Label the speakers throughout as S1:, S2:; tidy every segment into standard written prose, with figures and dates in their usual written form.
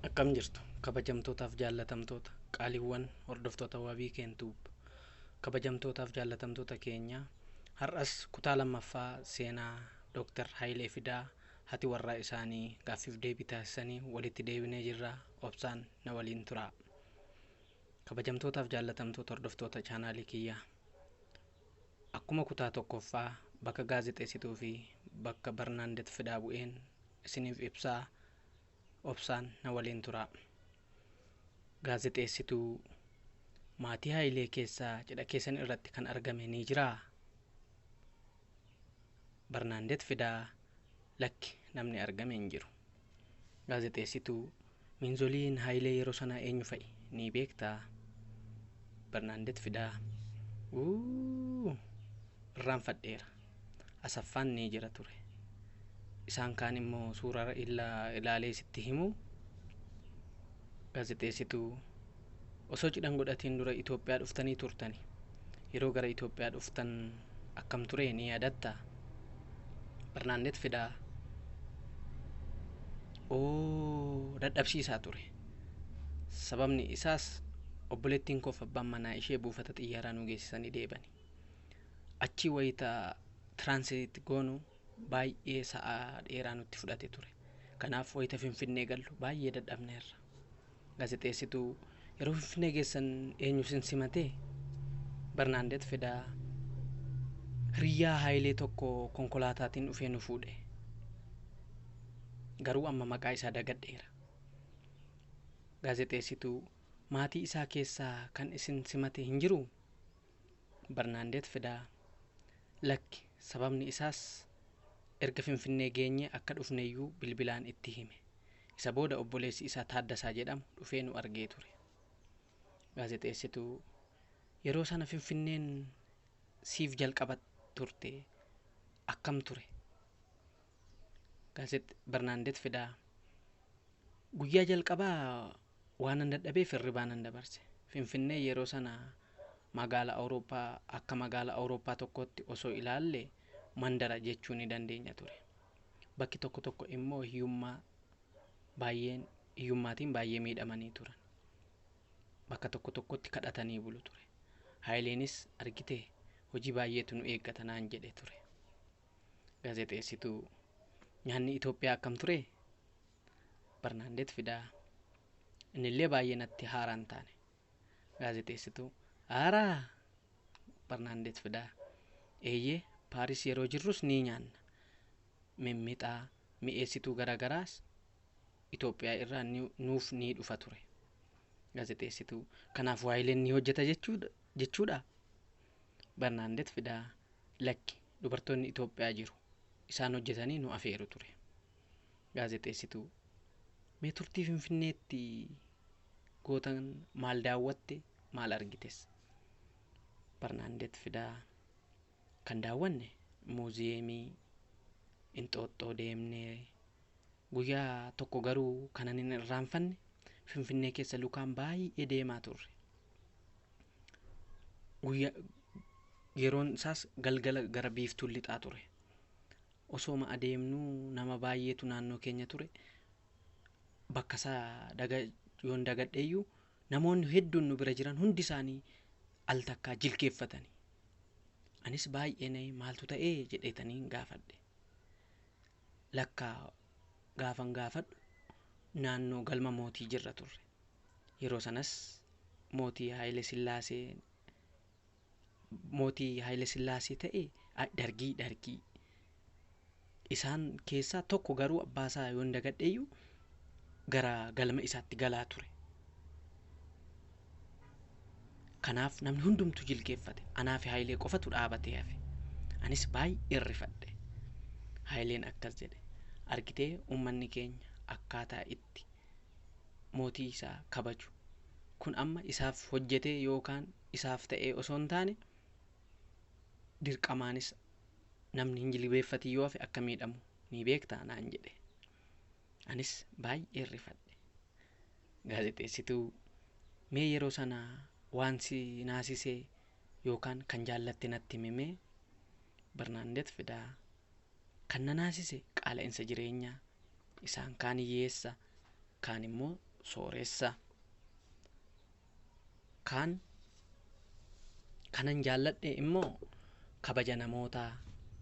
S1: Akkam jirtu kabajamtootaaf jaallatamtoota qaaliiwwan hordoftoota wabii keentuub kabajamtootaaf jaallatamtoota keenya har'as kutaa lammaffaa seenaa Dr. Hayilee Fidaa hati warraa isaanii gaaffiif deebii taasisanii walitti deebinee jirra obsaan na waliin turaa. Kabajamtootaaf jaallatamtoota hordoftoota chaanaalii kiyyaa akkuma kutaa tokkoffaa bakka gaazexeessituu fi bakka Barnaandet Fidaa bu'een isiniif ibsaa obsaan na waliin turaa. Gaazexeessituu maatii Hayilee keessaa cidha keessan irratti kan argame ni jiraa? Barnaandet Fidaa lakki namni argame hin jiru. Gaazexeessituu miinzoliin Hayilee yeroo sana eenyu fa'i ni beektaa? Barnaandet Fidaa irraanfadheera. Asaffaan ni jira ture. Isaan kaan immoo suuraa ilaalee sitti himu. Gaazexeessituu osoo cidhan godhatiin dura Itoophiyaa dhuftanii turtani. Yeroo gara Itoophiyaa dhuftan akkam ture ni yaadatta? Barnaandet Fidaa dadhabsiisaa ture. Sababni isaas obboleettiin koo abbaan manaa ishee buufata xiyyaaraa nu geessisanii deebani. Achi wayita tiraansiit goonu baay'ee sa'a dheeraa nutti fudhate ture. Kanaaf wayita Finfinnee gallu baay'ee dadhabneerra. Gaazexeessituu yeroo Finfinnee geessan eenyu sin simatee? Barnaandet Fidaa hiriyyaa Hayilee tokko konkolaataatiin dhufee nu fuudhe. Garuu amma maqaa isaa dagadheera. Gaazexeessituu maatii isaa keessaa kan isin simate hin jiru? Barnaandet Fidaa lakki sababni isaas erga Finfinnee geenye akka dhufneeyyuu bilbilaan itti hime. Isa booda obboleessi isaa Taaddasaa jedhamu dhufee nu argee ture. Gaazexeessituu yeroo sana Finfinneen siif jalqaba turte akkam ture? Barnaandet Fidaa guyyaa jalqabaa waan an dadhabeef hirribaan an dabarse. Finfinnee yeroo sana magaalaa Awurooppaa akka magaalaa Awurooppaa tokkotti osoo ilaalle mandara jechuu ni dandeenya ture. Bakki tokko tokko immoo hiyyummaatiin baay'ee miidhamanii turan. Bakka tokko tokkotti kadhatanii bulu ture. Hayileenis argitee hojii baay'eetu nu eeggata naan jedhe ture. Gaazexeessituu nyaanni Itoophiyaa akkam ture? Barnaandet Fidaa innillee baay'ee natti haaraan taane. Gaazexeessituu haaraa? Barnaandet Fidaa eeyyee Paaris yeroo jirrus ni nyaanna. Mimmixaa mi'eessituu garagaraas Itoophiyaa irraa nuuf ni dhufa ture. Gaazexeessituu kanaaf Hayileen ni hojjeta jechuudha? Barnaandet Fidaa lakki dubartoonni Itoophiyaa jiru. Isaan hojjetanii nu afeeru ture. Gaazexeessituu mee turtii Finfinneetti gootan maal daawwatte, maal argites? Barnaandet Fidaa kan daawwanne muuziyeemii Inxooxxoo deemnee guyyaa tokko garuu kanan hin irraanfanne Finfinnee keessa lukaan baay'ee deemaa turre. Yeroon isaas galgala gara biiftuun lixaa ture. Osooma adeemnuu nama baay'eetu naannoo keenya ture. Bakka isaa yoon dagadheeyyuu namoonni hedduun nu bira jiran hundi isaanii al takkaa jilkeeffatanii. Anis baay'ee maaltu ta'ee jedheetanii gaafadhe. Lakkaa gaafan gaafadhu naannoo galma mootii jirra turre. Yeroo sanas mootii Hayilee Sillaasee ta'e dargii isaan keessaa tokko garuu abbaasaa yoon dagadheeyyuu gara galma isaatti galaa ture. Kanaaf namni hundumtu jilkeeffate. Anaa fi Hayilee qofatu dhaabatee hafe. Anis baay'ee rifadhe. Hayileen akkas jedhe, argitee uummanni keenya akkaataa itti mootii isaa kabaju kun amma isaaf hojjetee yookaan isaaf ta'ee osoo hin taane dirqamaanis namni hin jilbeeffatin yoo hafe akka miidhamu ni beektaa naan jedhe. Anis baay'ee rifadhe. Gaazexeessituu mee yeroo sana waan si naasisee yookaan kan jaallatte natti himee? Barnaandet Fidaa kan na naasise qaala'insa jireenyaa, isaan kaan hiyyeessa, kaan immoo sooressa. Kanan jaalladhe immoo kabaja namootaa,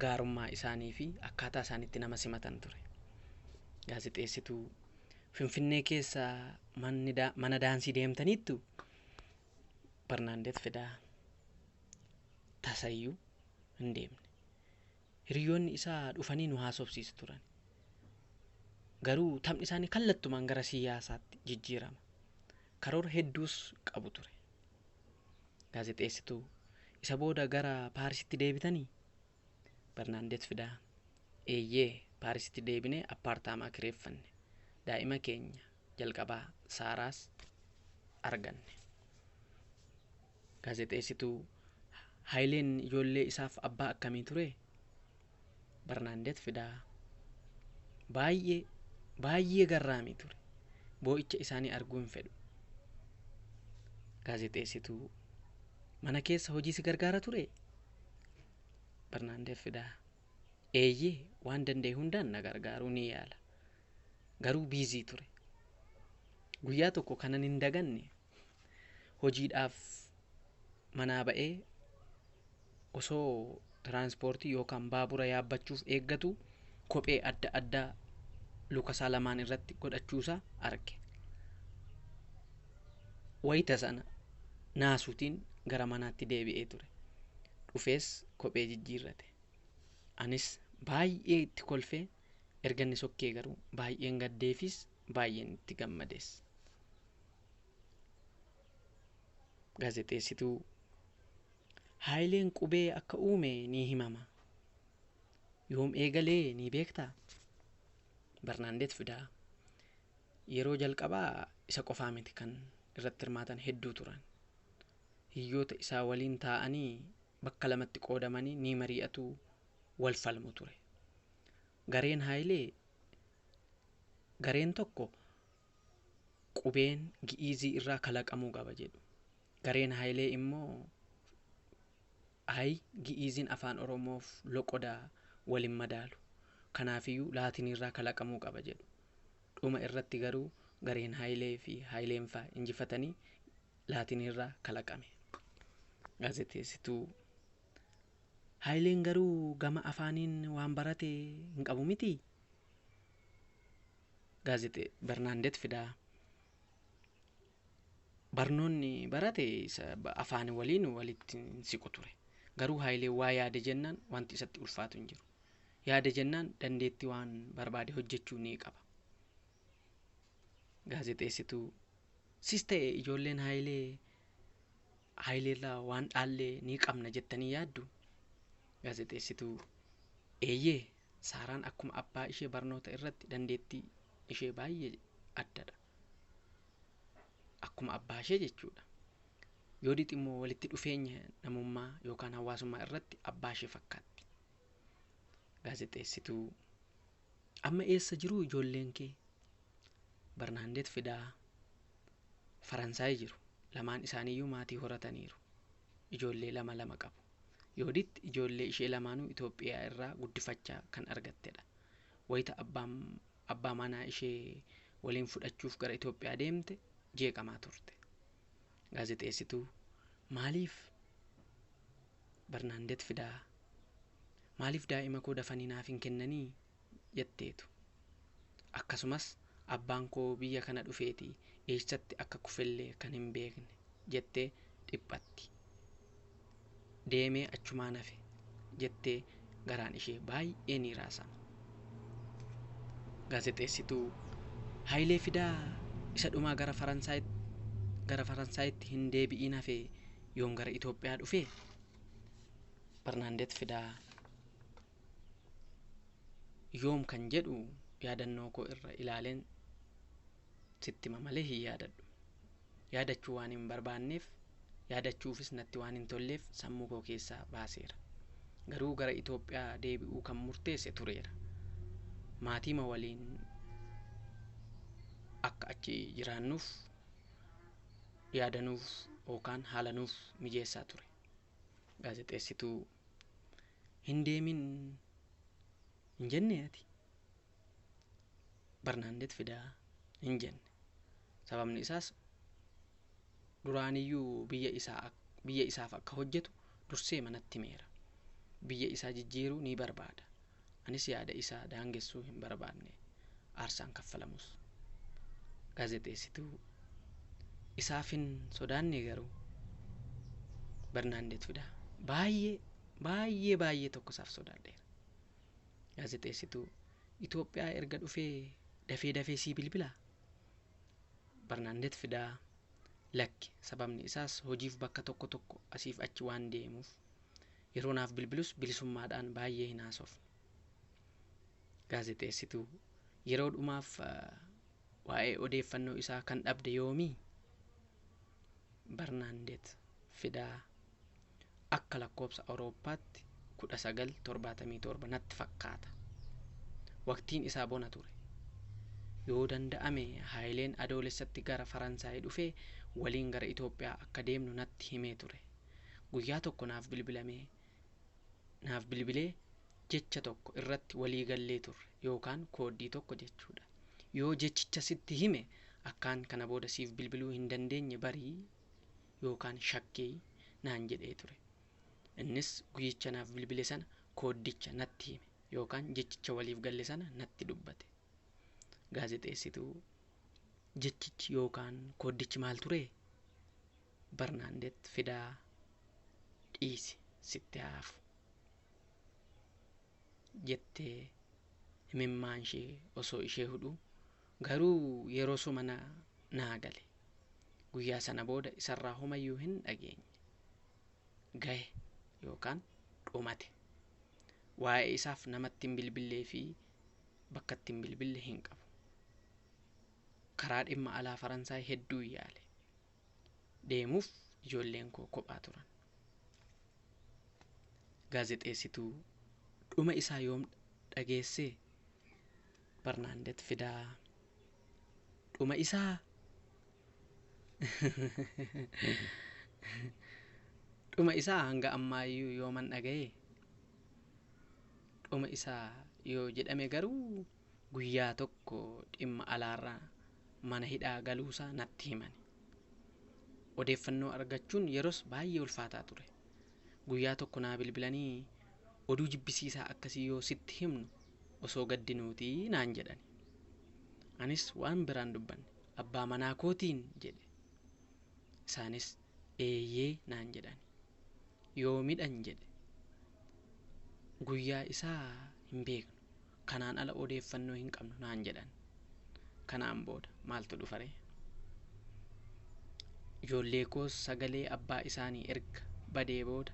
S1: gaarummaa isaanii fi akkaataa isaan itti nama simatan ture. Gaazexeessituu Finfinnee keessa mana daansii deemtaniittu Barnaandet Fidaa tasayyuu hin deemne. Hiriyoonni isaa dhufanii nu haasofsiisu turan. Garuu taphni isaanii kallattumaan gara siyaasaatti jijjiirama. Karoora hedduus qabu ture. Gaazexeessituu isa booda gara Paarisitti deebitanii? Barnaandet Fidaa eeyyee Paarisitti deebinee appaartaamaa kireeffanne. Daa'ima keenya jalqabaa Saaraas arganne. Gaazexeessituu Haayileen ijoollee isaaf abbaa akkamii ture? Barnaandet Fidaa baay'ee garraamii ture. Boo'icha isaanii arguu hin fedhu. Gaazexeessituu mana keessa hojii si gargaara ture? Barnaandet Fidaa eeyyee waan danda'e hundaan na gargaaruu ni yaala. Garuu biizii ture. Guyyaa tokko kanan hin daganne hojiidhaaf manaa ba'ee osoo tiraanspoortii yookaan baabura yaabbachuuf eeggatu kophee adda addaa luka isaa lamaan irratti godhachuusaa arge. Wayita sana naasuutiin gara manaatti deebi'ee ture. Dhufees kophee jijjiirrate. Anis baay'ee itti kolfee erga inni sokkee garuu baay'een gaddeefis baay'een itti gammadees. Gaazexeessituu Haayileen qubee akka uume ni himama. Yoom eegalee ni beektaa? Barnaandet Fidaa yeroo jalqabaa isa qofaa miti kan irratti hirmaatan hedduu turan. Hiyyoota isaa waliin taa'anii bakka lamatti qoodamanii ni mari'atu, wal falmu ture. Gareen tokko qubeen gi'iizii irraa kalaqamuu qaba jedhu. Gareen Haayilee immoo gi'iiziin afaan Oromoof loqodaa waliin madaalu. Kanaafiyyuu laatinii irraa kalaqamuu qaba jedhu. Dhuma irratti garuu gareen Haayilee fi Haayileen fa'aa injifatanii laatinii irraa kalaqame. Gaazexeessituu Haayileen garuu gama afaaniin waan barate hin qabu miti? Barnaandet Fidaa barnoonni barate afaan waliin walitti siqu ture. Garuu Haayileen waa yaade jennaan wanti isatti ulfaatu hin jiru. Yaada jennaan dandeettii waan barbaade hojjechuu ni qaba. Gaazexeessituu sis ta'e ijoolleen Haayileerraa waan dhaallee ni qabna jettanii yaaddu? Gaazexeessituu eeyyee Saaraan akkuma abbaa ishee barnoota irratti dandeettii ishee baay'ee addadha. Akkuma abbaa ishee jechuudha. Yoo dhiximmoo walitti dhufeenya namummaa yookaan hawaasummaa irratti abbaa ishee fakkaatti. Gaazexeessituu amma eessa jiru ijoolleen kee? Barnaandet Fidaa Faransaay jiru. Lamaan isaaniiyyuu maatii horataniiru. Ijoollee lama qabu. Yooditti ijoollee ishee lamaanuu Itoophiyaa irraa guddifachaa kan argattedha. Wayita abbaa manaa ishee waliin fudhachuuf gara Itoophiyaa deemte jeeqamaa turte. Gaazexeessituu maaliif Barnaandet Fidaa maaliif daa'ima koo dafanii naaf hin kennanii jetteetu. Akkasumas abbaan koo biyya kana dhufeetii eessatti akka kufellee kan hin beekne jettee dhiphatti. Deemee achumaan hafe jettee garaan ishee baay'ee ni raasama. Gaazexeessituu Haayilee Fidaa isa dhumaa gara Faransaayitti hin deebi'iin hafe yoom gara Itoophiyaa dhufe? Barnaandet Fidaa yoom kan jedhu yaadannoo koo irra ilaaleen sitti malee hin yaadadhu. Yaadachuu waan hin barbaanneef yaadachuufis natti waan hin tolleef sammuu koo keessaa baaseera. Garuu gara Itoophiyaa deebi'uu kan murteesse tureera. Maatiima waliin akka achi jiraannuuf yaadanuuf yookaan haalanuuf mijeessaa ture. Gaazexeessituu hin deemin hin jenne ati? Barnaandet Fidaa hin jenne. Sababni isaas duraaniyyuu biyya isaaf akka hojjetu dursee manatti himeera. Biyya isaa jijjiiruu ni barbaada. Anis yaada isaa daangessuu hin barbaanne, aarsaan kaffalamus. Gaazexeessituu isaafin sodaanne garuu Bernaandet Fidaa baay'ee tokko isaaf sodaadheera. Gaazexeessituu Itoophiyaa erga dhufee dafee sii bilbilaa? Bernaandet Fidaa lakki, sababni isaas hojiif bakka tokko asiif achi waan deemuuf yeroo naaf bilbilus bilisummaadhaan baay'ee hin haasofne. Gaazexeessituu yeroo dhumaaf waa'ee odeeffannoo isaa kan dhabde yoomii? Bernaandet Fidaa akka lakkoobsa Awurooppaatti 1977 natti fakkaata. Waqtiin isaa bona ture. Yoo danda'ame Haayileen adoolessatti gara Faransaayii dhufee waliin gara Itoophiyaa akka deemnu natti himee ture. Guyyaa tokko naaf bilbilee jecha tokko irratti walii gallee turre, yookaan kooddii tokko jechuudha. Yoo jechicha sitti hime akkaan kana booda siif bilbiluu hin dandeenye barii yookaan shakkii naan jedhee ture. Innis guyyicha naaf bilbile sana kooddicha natti hime yookaan jechicha waliif galle sana natti dubbate. Gaazexeessituu jechichi yookaan kooddichi maal ture? Bernaandet Fidaa dhiisi sitti haafu jettee himimmaan ishee osoo ishee hudhu garuu yeroo suma naa gale. Guyyaa sana booda isarraa homayyuu hin dhageenye. Gahe yookaan dhumate. Waa'ee isaaf namatti hin bilbillee fi bakka itti hin bilbille hin qabu. Karaa dhimma alaa Faransaay hedduu yaale. Deemuuf ijoolleen koo kophaa turan. Gaazexeessituu dhuma isaa yoom dhageesse? Bernaandet Fidaa dhuma isaa dhuma isaa hanga ammaayyuu yooman dhaga'e? Dhuma isaa yoo jedhame garuu guyyaa tokko dhimma alaarraa mana hidhaa galuusaa natti himani. Odeeffannoo argachuun yeroos baay'ee ulfaataa ture. Guyyaa tokko naa bilbilanii oduu jibbisiisaa akkasii yoo sitti himnu osoo gaddinuutii naan jedhani. Anis waan biraan dubbanne abbaa manaa kootiin jedhe. Isaanis eeyyee naan jedhani. Yoomidhan jedhe. Guyyaa isaa hin beeknu, kanaan ala odeeffannoo hin qabnu naan jedhan. Kanaan booda maaltu dhufare? Ijoollee koos sagalee abbaa isaanii erga badee booda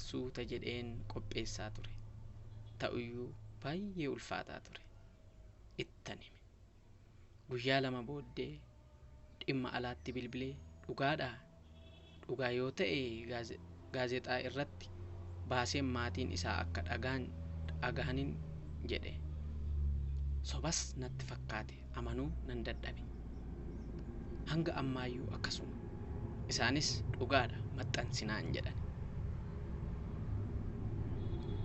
S1: suuta jedheen qopheessaa ture. Ta'uyyuu baay'ee ulfaataa ture. Ittan hime. Guyyaa lama booddee dhimma alaatti bilbilee dhugaadhaa? Dhugaa yoo ta'e gaazexaa irratti baaseen maatiin isaa akka dhagahaniin jedhe. Sobas natti fakkaate, amanuu nan dadhabe. Hanga ammaayyuu akkasuma. Isaanis dhugaadha maxxansinaan jedhan.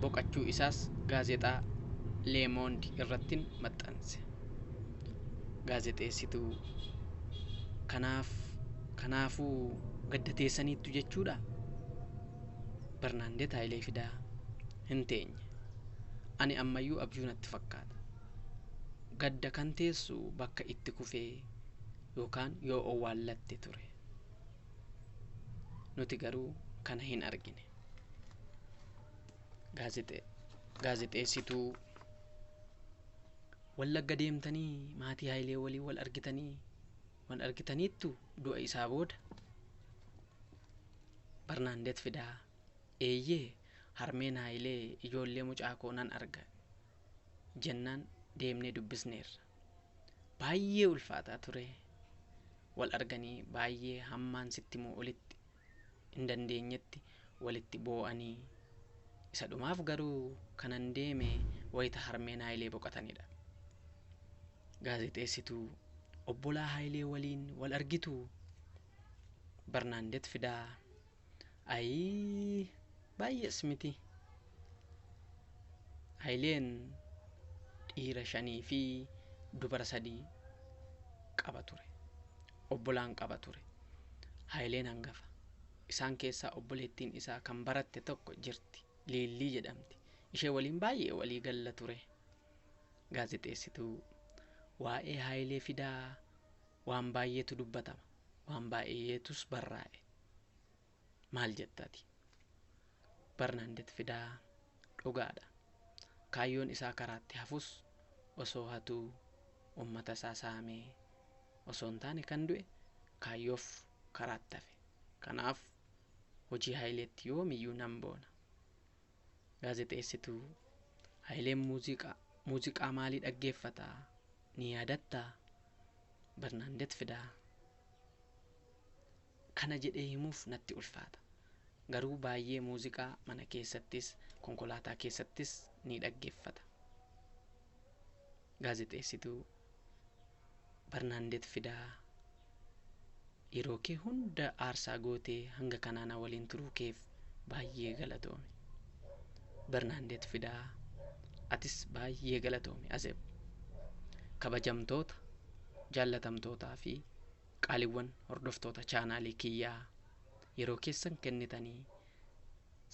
S1: Boqachuu isaas gaazexaa Leemoond irrattiin maxxanse. Gaazexeessituu kanaafuu gaddateessaniittu jechuudha? Bernaandet Haayilee Fidaa hin teenye. Ani ammayyuu abjuu natti fakkaata. Gadda kan teessu bakka itti kufee yookaan yoo owwaallatte ture. Nuti garuu kana hin argine. Gaazexeessituu Wallagga deemtanii maatii Haayilee waliin wal argitaniittu du'a isaa booda? Bernaandet Fidaa eeyyee, harmeen Haayilee ijoollee mucaa koo nan arga jennaan deemnee dubbisneerra. Baay'ee ulfaataa ture. Wal arganii baay'ee hammaan sitti moo olitti hin dandeenyetti walitti boo'anii. Isa dhumaaf garuu kanan deeme wayita harmeen Haayilee boqotanidha. Gaazexeessituu obbolaa Haayilee waliin wal argitu? Bernaandet Fidaa baay'ees miti. Haayileen dhiira 5 fi dubara 3 qaba ture. obbolaan qaba ture. Haayileen hangafa. Isaan keessaa obboleettiin isaa kan baratte tokko jirti. Liillii jedhamti. Ishee waliin baay'ee walii galla ture. Gaazexeessituu waa'ee Haayilee Fidaa waan baay'eetu dubbatama. Waan baay'eetus barraa'e. Maal jettati? Barnaandet Fidaa dhugaadha. Kaayyoon isaa karaatti hafus osoo hatuu uummata isaa saamee osoo hin taane kan du'e kaayyoof karaatti hafe. Kanaaf hojii Haayileetti yoomiyyuu nan boona. Gaazexeessituu Haayileen muuziqaa maalii dhaggeeffata ni yaadattaa? Barnaandet Fidaa kana jedhee himuuf natti ulfaata. Garuu baay'ee muuziqaa mana keessattis konkolaataa keessattis ni dhaggeeffata. Gaazexeessituu Barnaandet Fidaa yeroo kee hunda aarsaa gootee hanga kanaana waliin turuu keef baay'ee galatoome. Barnaandet Fidaa atis baay'ee galatoome. Azeeb kabajamtoota, jaallatamtootaa fi qaaliiwwan hordoftoota chaanaalii kiyyaa yeroo keessan kennitanii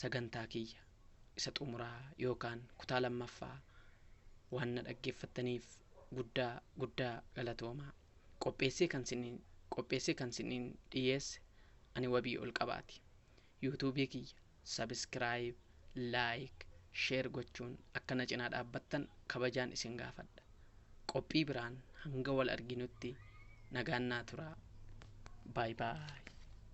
S1: sagantaa kiyya isa xumuraa yookaan kutaa lammaffaa waan na dhaggeeffattaniif guddaa galatoomaa. Qopheessee kan siniin dhiyeesse ani wabii ol qabaati. yuutuubii kiyya sabskiraayib, laayik, sheer gochuun akka na cinaa dhaabbattan kabajaan isin gaafadha. Qophii biraan hanga wal arginutti nagaan naa turaa. Baay baay.